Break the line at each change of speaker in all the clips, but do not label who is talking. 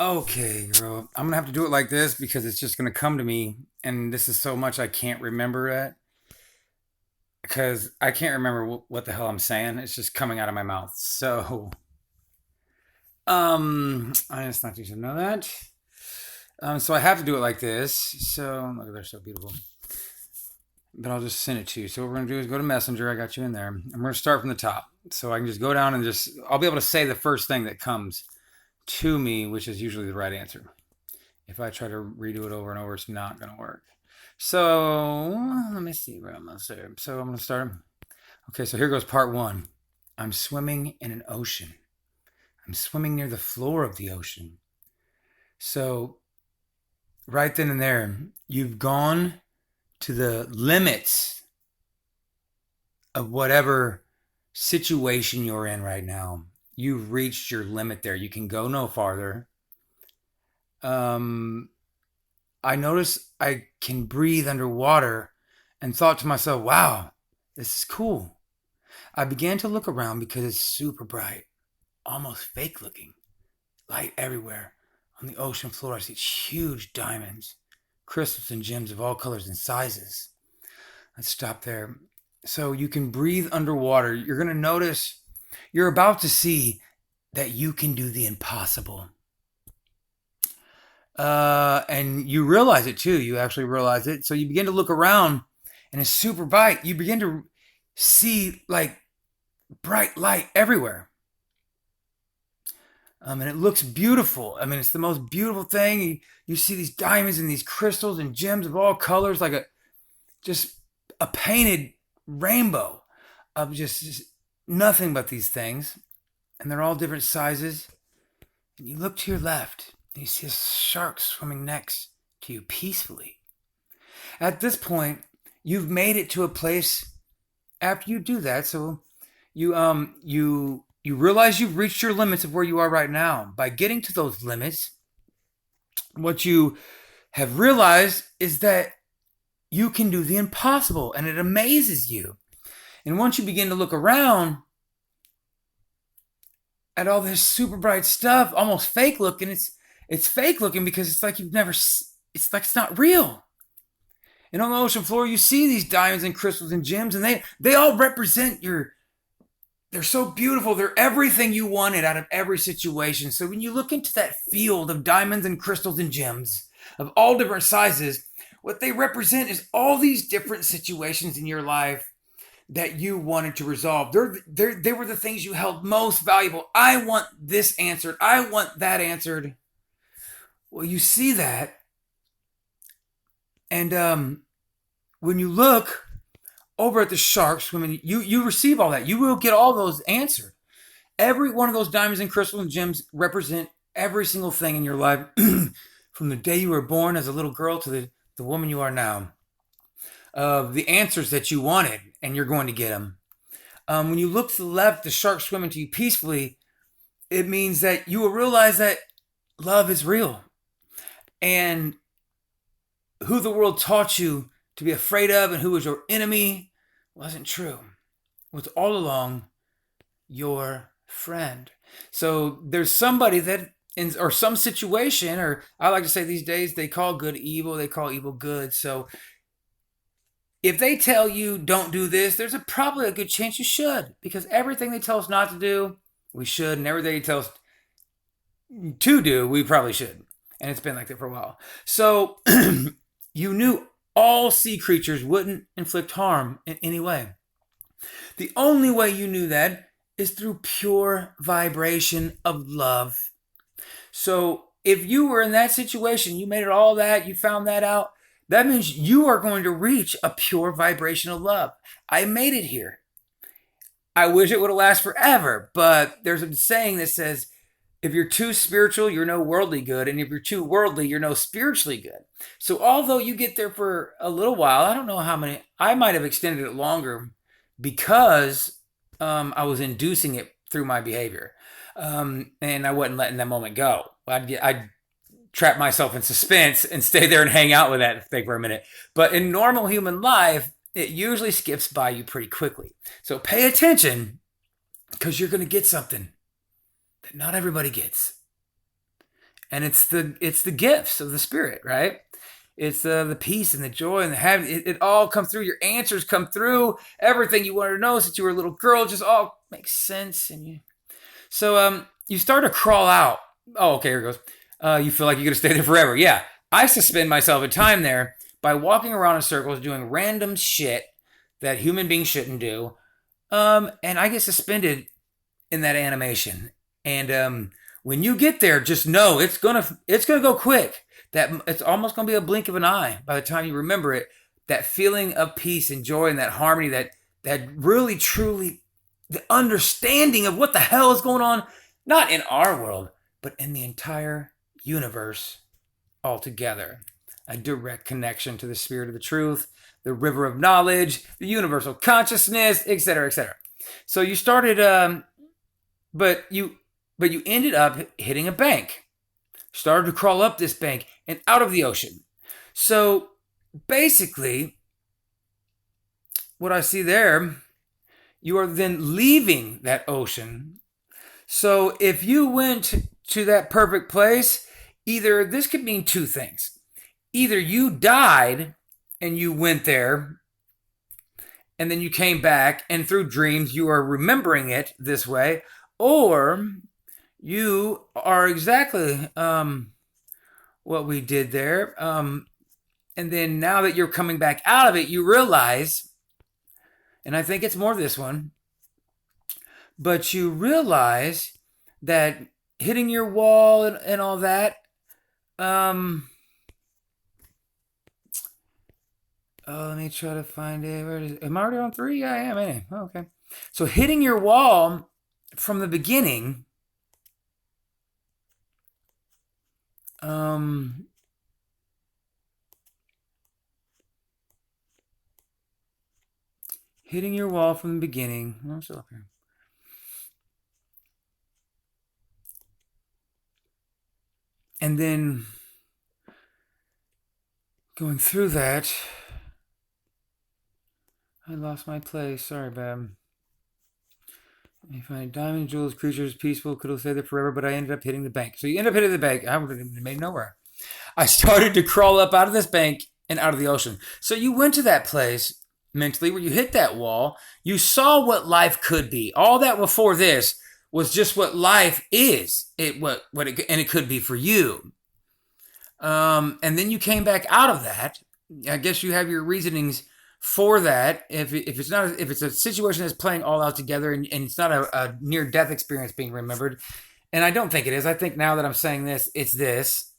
Okay, girl. I'm gonna have to do it like this because it's just gonna come to me, and this is so much I can't remember it because I can't remember what the hell I'm saying. It's just coming out of my mouth. I just thought you should know that. So I have to do it like this. So look, they're so beautiful. But I'll just send it to you. So what we're gonna do is go to Messenger. I got you in there. And we're gonna start from the top, so I can just go down and I'll be able to say the first thing that comes to me, which is usually the right answer. If I try to redo it over and over, it's not going to work. So let me see what I'm going to say. So I'm going to start. Okay, so here goes part one. I'm swimming in an ocean. I'm swimming near the floor of the ocean. So right then and there, you've gone to the limits of whatever situation you're in right now. You've reached your limit there. You can go no farther. Um, I noticed I can breathe underwater and thought to myself, wow, this is cool. I began to look around because it's super bright, almost fake looking, light everywhere. On the ocean floor, I see huge diamonds, crystals, and gems of all colors and sizes. Let's stop there. So you can breathe underwater. You're going to notice, you're about to see that you can do the impossible. And you realize it too. You actually realize it. So you begin to look around and it's super bright. You begin to see like bright light everywhere. And it looks beautiful. I mean, it's the most beautiful thing. You see these diamonds and these crystals and gems of all colors, like just a painted rainbow of just nothing but these things. And they're all different sizes. And you look to your left and you see a shark swimming next to you peacefully. At this point, you've made it to a place after you do that. So you realize you've reached your limits of where you are right now. By getting to those limits, what you have realized is that you can do the impossible, and it amazes you. And once you begin to look around at all this super bright stuff, almost fake looking, it's fake looking because it's like it's like it's not real. And on the ocean floor, you see these diamonds and crystals and gems, and they all represent they're so beautiful. They're everything you wanted out of every situation. So when you look into that field of diamonds and crystals and gems of all different sizes, what they represent is all these different situations in your life that you wanted to resolve. They were the things you held most valuable. I want this answered. I want that answered. Well, you see that. And when you look over at the shark swimming, you receive all that. You will get all those answered. Every one of those diamonds and crystals and gems represent every single thing in your life from the day you were born as a little girl to the woman you are now. The answers that you wanted, and you're going to get them. When you look to the left, the shark swimming to you peacefully, it means that you will realize that love is real. And who the world taught you to be afraid of and who was your enemy wasn't true. It was all along your friend. So there's somebody that or some situation, or I like to say these days, they call good evil, they call evil good. So if they tell you don't do this, there's probably a good chance you should, because everything they tell us not to do, we should, and everything they tell us to do, we probably should. And it's been like that for a while. So you knew all sea creatures wouldn't inflict harm in any way. The only way you knew that is through pure vibration of love. So if you were in that situation, you made it all that, you found that out, that means you are going to reach a pure vibration of love. I made it here. I wish it would have lasted forever, but there's a saying that says, if you're too spiritual, you're no worldly good. And if you're too worldly, you're no spiritually good. So although you get there for a little while, I don't know how many, I might have extended it longer because I was inducing it through my behavior. And I wasn't letting that moment go. I'd trap myself in suspense and stay there and hang out with that thing for a minute. But in normal human life, it usually skips by you pretty quickly. So pay attention, because you're going to get something that not everybody gets. And it's the gifts of the Spirit, right? It's the peace and the joy and the happiness. It all comes through. Your answers come through. Everything you wanted to know since you were a little girl just all makes sense. You start to crawl out. Oh, okay, here it goes. You feel like you're going to stay there forever. Yeah. I suspend myself in time there by walking around in circles doing random shit that human beings shouldn't do. And I get suspended in that animation. And when you get there, just know it's gonna go quick. That it's almost gonna be a blink of an eye by the time you remember it. That feeling of peace and joy and that harmony, that really truly the understanding of what the hell is going on, not in our world, but in the entire universe altogether. A direct connection to the spirit of the truth, the river of knowledge, the universal consciousness, etc., etc. So you started, but you ended up hitting a bank. Started to crawl up this bank and out of the ocean. So basically, what I see there, you are then leaving that ocean. So if you went to that perfect place, either this could mean two things. Either you died and you went there and then you came back and through dreams you are remembering it this way, or you are exactly what we did there. And then now that you're coming back out of it, you realize, and I think it's more this one, but you realize that hitting your wall and all that, let me try to find it. Where is it? Am I already on 3? Yeah, I am. Anyway. Oh, okay. So hitting your wall from the beginning, hitting your wall from the beginning. I'm still up here. And then going through that, I lost my place. Sorry, Bab. I find diamond, jewels, creatures, peaceful, could have stayed there forever, but I ended up hitting the bank. So you end up hitting the bank. I would have made nowhere. I started to crawl up out of this bank and out of the ocean. So you went to that place mentally where you hit that wall. You saw what life could be. All that before this was just what life is. And it could be for you. And then you came back out of that. I guess you have your reasonings for that. If it's a situation that's playing all out together and it's not a near death experience being remembered, and I don't think it is. I think now that I'm saying this, it's this,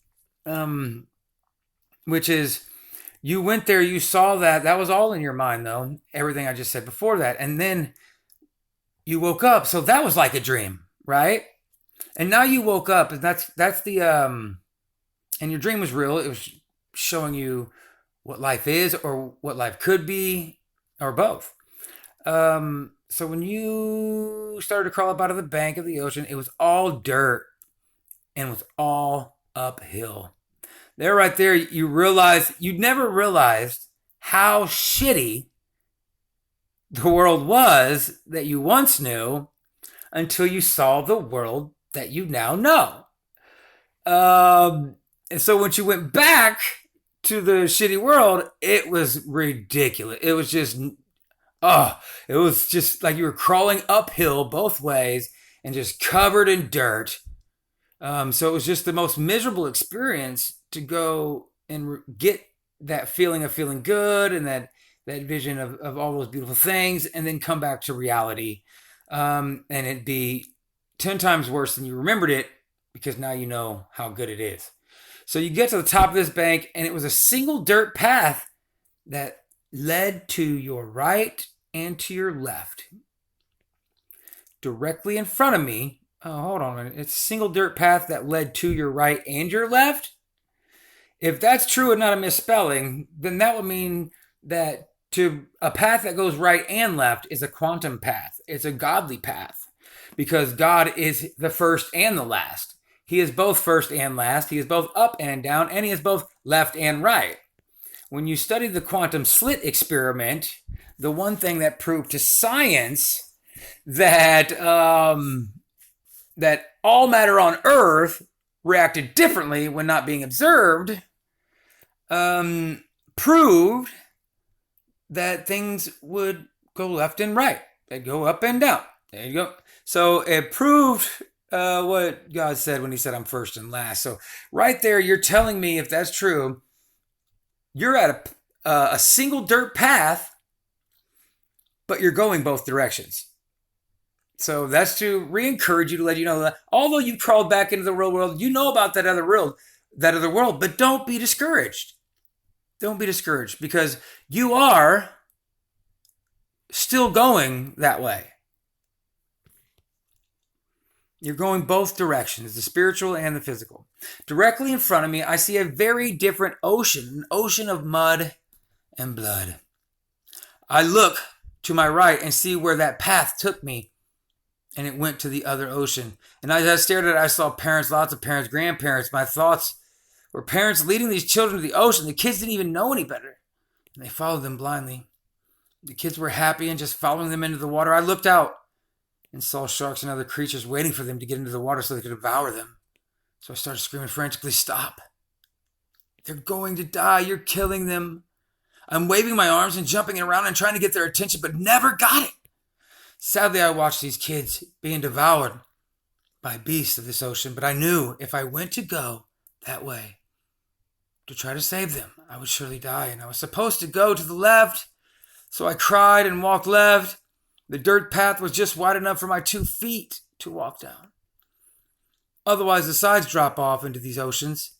which is you went there, you saw that was all in your mind though. Everything I just said before that, and then you woke up. So that was like a dream, right? And now you woke up, and that's the and your dream was real. It was showing you what life is or what life could be or both. So when you started to crawl up out of the bank of the ocean, it was all dirt and was all uphill. There, right there, you realize you'd never realized how shitty the world was that you once knew until you saw the world that you now know. And so when you went back to the shitty world, it was ridiculous. It was just, it was just like you were crawling uphill both ways and just covered in dirt. So it was just the most miserable experience to go and get that feeling of feeling good and that vision of all those beautiful things, and then come back to reality. And it'd be 10 times worse than you remembered it, because now you know how good it is. So you get to the top of this bank, and it was a single dirt path that led to your right and to your left. Directly in front of me, hold on a minute. It's a single dirt path that led to your right and your left. If that's true and not a misspelling, then that would mean that to a path that goes right and left is a quantum path. It's a godly path, because God is the first and the last. He is both first and last. He is both up and down, and he is both left and right. When you study the quantum slit experiment, the one thing that proved to science that that all matter on Earth reacted differently when not being observed, proved that things would go left and right. They'd go up and down. There you go. So it proved what God said when he said, I'm first and last. So right there, you're telling me, if that's true, you're at a single dirt path, but you're going both directions. So that's to re-encourage you, to let you know that although you crawled back into the real world, you know about that other world, but don't be discouraged. Don't be discouraged, because you are still going that way. You're going both directions, the spiritual and the physical. Directly in front of me, I see a very different ocean, an ocean of mud and blood. I look to my right and see where that path took me, and it went to the other ocean. And as I stared at it, I saw parents, lots of parents, grandparents. My thoughts were parents leading these children to the ocean. The kids didn't even know any better, and they followed them blindly. The kids were happy and just following them into the water. I looked out and saw sharks and other creatures waiting for them to get into the water so they could devour them. So I started screaming frantically, stop. They're going to die. You're killing them. I'm waving my arms and jumping around and trying to get their attention, but never got it. Sadly, I watched these kids being devoured by beasts of this ocean, but I knew if I went to go that way to try to save them, I would surely die, and I was supposed to go to the left. So I cried and walked left. The dirt path was just wide enough for my 2 feet to walk down. Otherwise, the sides drop off into these oceans.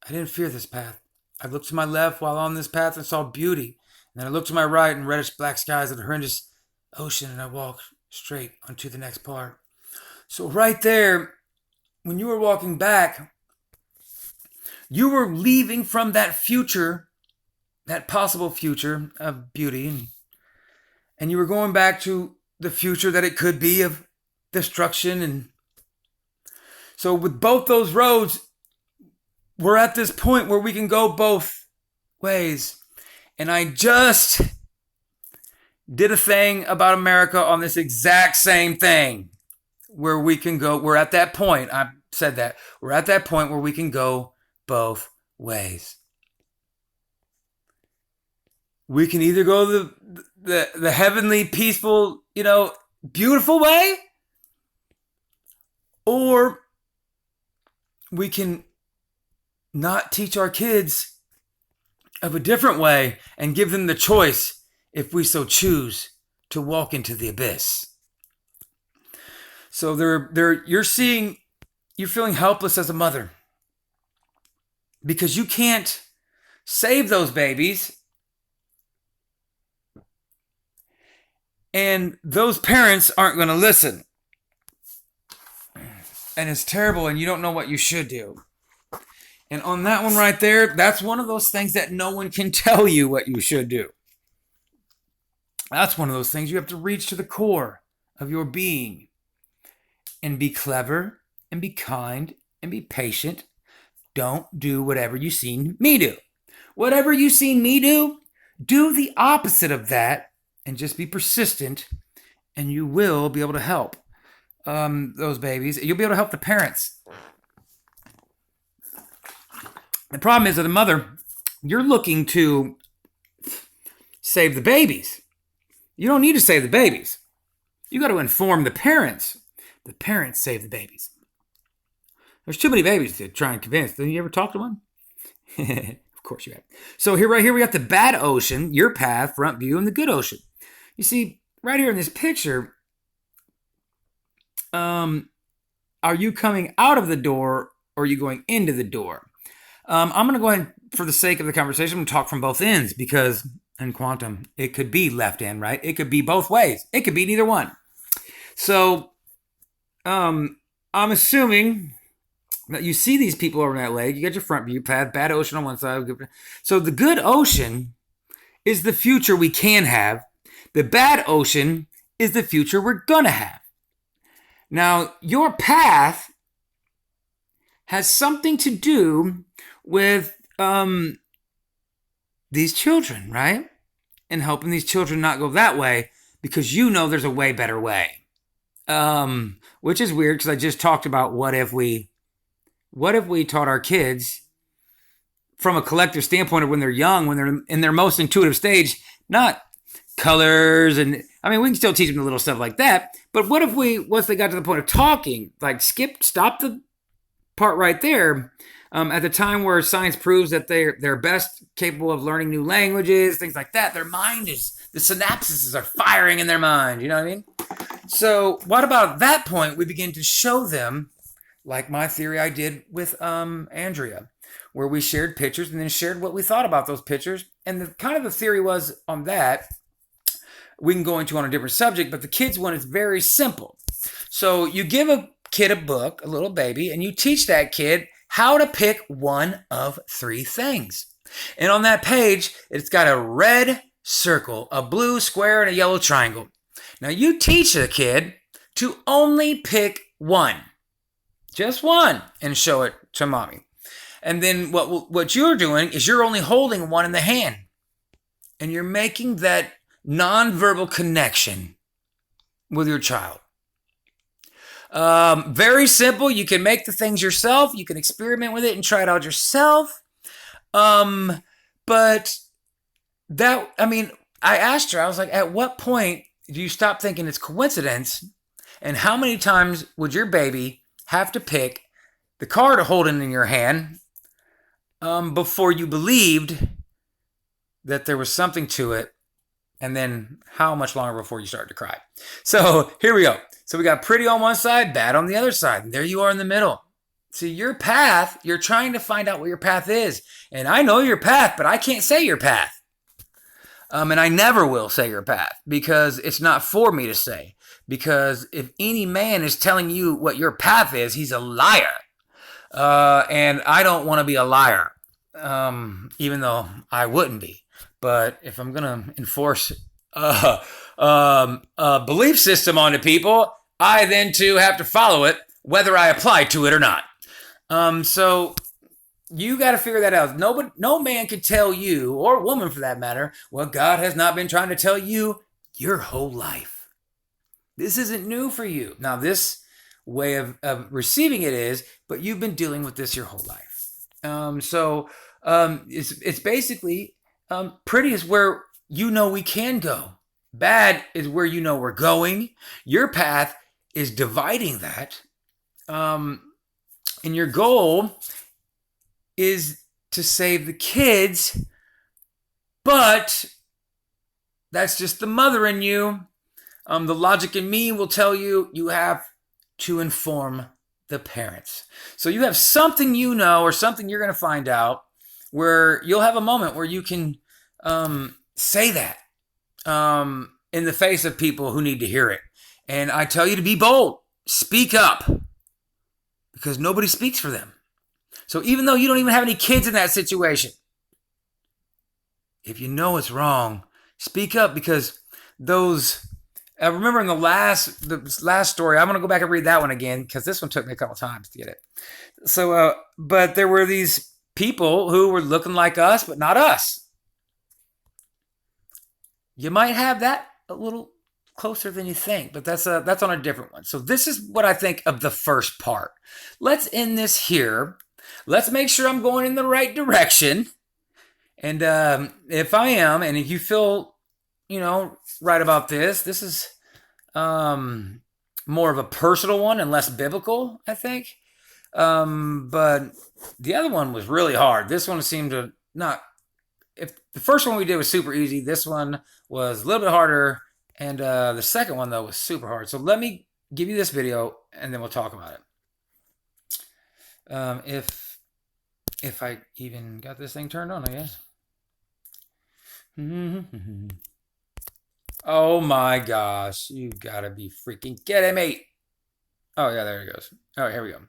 I didn't fear this path. I looked to my left while on this path and saw beauty. And then I looked to my right and reddish black skies and a horrendous ocean, and I walked straight onto the next part. So right there, when you were walking back, you were leaving from that future, that possible future of beauty, and you were going back to the future that it could be of destruction. And so with both those roads, we're at this point where we can go both ways. And I just did a thing about America on this exact same thing, where we can go. We're at that point. I said that. We're at that point where we can go both ways. We can either go the heavenly, peaceful, beautiful way, or we can not teach our kids of a different way and give them the choice, if we so choose, to walk into the abyss. So you're feeling helpless as a mother, because you can't save those babies. And those parents aren't going to listen. And it's terrible, and you don't know what you should do. And on that one right there, that's one of those things that no one can tell you what you should do. That's one of those things you have to reach to the core of your being and be clever and be kind and be patient. Don't do whatever you've seen me do. Whatever you've seen me do, do the opposite of that. And just be persistent, and you will be able to help those babies. You'll be able to help the parents. The problem is, as a mother, you're looking to save the babies. You don't need to save the babies. You got to inform the parents. The parents save the babies. There's too many babies to try and convince. Did you ever talk to one? Of course you have. So right here we got the bad ocean, your path, front view, and the good ocean. You see, right here in this picture, are you coming out of the door, or are you going into the door? I'm going to go ahead, for the sake of the conversation, I'm going to talk from both ends, because in quantum, it could be left and right. It could be both ways. It could be neither one. So I'm assuming that you see these people over that lake. You got your front view path, bad ocean on one side. So the good ocean is the future we can have. The bad ocean is the future we're going to have. Now, your path has something to do with these children, right? And helping these children not go that way, because you know there's a way better way. Which is weird, because I just talked about what if we what if we taught our kids from a collective standpoint of when they're young, when they're in their most intuitive stage, not colors and I mean, we can still teach them the little stuff like that. But what if once they got to the point of talking, like stop the part right there, at the time where science proves that they're best capable of learning new languages, things like that. Their mind the synapses are firing in their mind. You know what I mean? So what about at that point we begin to show them, like my theory I did with Andrea, where we shared pictures and then shared what we thought about those pictures. And the theory was on that, we can go into on a different subject, but the kids one is very simple. So you give a kid a book, a little baby, and you teach that kid how to pick one of three things. And on that page, it's got a red circle, a blue square, and a yellow triangle. Now you teach a kid to only pick one, just one, and show it to mommy. And then what you're doing is you're only holding one in the hand, and you're making that nonverbal connection with your child. Very simple. You can make the things yourself. You can experiment with it and try it out yourself. But that, I mean, I asked her, I was like, at what point do you stop thinking it's coincidence? And how many times would your baby have to pick the card to hold in your hand before you believed that there was something to it? And then how much longer before you start to cry? So here we go. So we got pretty on one side, bad on the other side. And there you are in the middle. See, your path, you're trying to find out what your path is. And I know your path, but I can't say your path. And I never will say your path because it's not for me to say. Because if any man is telling you what your path is, he's a liar. And I don't want to be a liar, even though I wouldn't be. But if I'm going to enforce a belief system onto people, I then too have to follow it, whether I apply to it or not. So you got to figure that out. No man can tell you, or woman for that matter, what God has not been trying to tell you your whole life. This isn't new for you. Now, this way of receiving it is, but you've been dealing with this your whole life. It's basically... pretty is where you know we can go. Bad is where you know we're going. Your path is dividing that. And your goal is to save the kids, but that's just the mother in you. The logic in me will tell you you have to inform the parents. So you have something you know or something you're going to find out where you'll have a moment where you can say that in the face of people who need to hear it. And I tell you to be bold. Speak up. Because nobody speaks for them. So even though you don't even have any kids in that situation, if you know it's wrong, speak up because those... I remember in the last story, I'm going to go back and read that one again because this one took me a couple times to get it. So, but there were these people who were looking like us, but not us. You might have that a little closer than you think, but that's on a different one. So this is what I think of the first part. Let's end this here. Let's make sure I'm going in the right direction. And if I am, and if you feel, right about this is more of a personal one and less biblical, I think. But the other one was really hard. This one seemed to not... If the first one we did was super easy, this one was a little bit harder, and the second one, though, was super hard. So let me give you this video, and then we'll talk about it. If I even got this thing turned on, I guess. Oh, my gosh. You gotta be freaking kidding me. Oh, yeah, there it goes. All right, here we go.